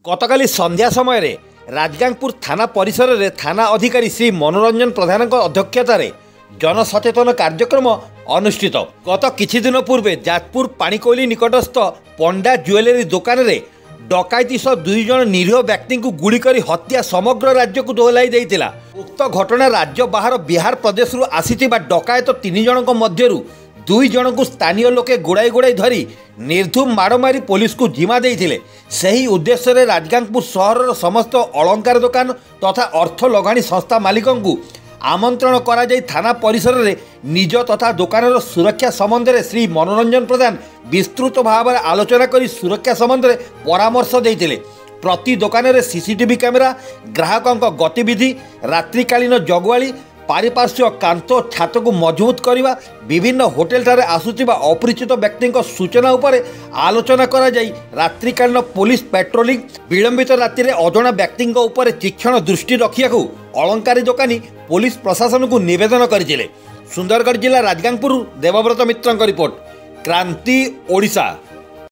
गतकाली संध्या समय राजगांगपुर थाना परिसर में थाना अधिकारी श्री मनोरंजन प्रधान अध्यक्षतार जनसचेतन कार्यक्रम अनुष्ठित। गत किछि दिन पूर्वे जाजपुर पाणिकोइली निकटस्थ पंडा ज्वेलरी दुकान में डकायती सह 2 जन निरीह व्यक्ति को गुड़ी कर हत्या समग्र राज्य को दोहलाई देइतिला। उक्त घटना राज्य बाहर बिहार प्रदेश आसीथिबा डकायत 3 जनक मध्यरु 2 जन को स्थानीय लोके गोड़ाई गोड़ाई धरी निर्धूम माड़ मारी पुलिस को जिमा देइथिले। सही उद्देश्य रे राजगांगपुर सहर समस्त अलंकार दुकान तथा अर्थ लगाणी संस्था मालिकों को आमंत्रण करा जाई थाना परिसर रे निज तथा दुकानर सुरक्षा संबंध में श्री मनोरंजन प्रधान विस्तृत भाव में आलोचना करी सुरक्षा संबंध में परामर्श देइथिले। प्रति दुकान रे सीसीटीवी कैमेरा, ग्राहकों गतिविधि, रात्रिकालीन जगुआली, पारिपार्श्व कांत छात को मजबूत करने, विभिन्न होटेल ठारे आसुथिबा अपरिचित व्यक्ति सूचना उपर आलोचना करा जाई रात्रिकालीन पुलिस पेट्रोलिंग, विलंबित राति में अजणा व्यक्ति उपर तीक्ष्ण दृष्टि रखिया अलंकारी दोकानी पुलिस प्रशासन को निवेदन करथिले। सुंदरगढ़ जिला राजगांगपुर देवव्रत मित्र रिपोर्ट, क्रांति ओडिशा।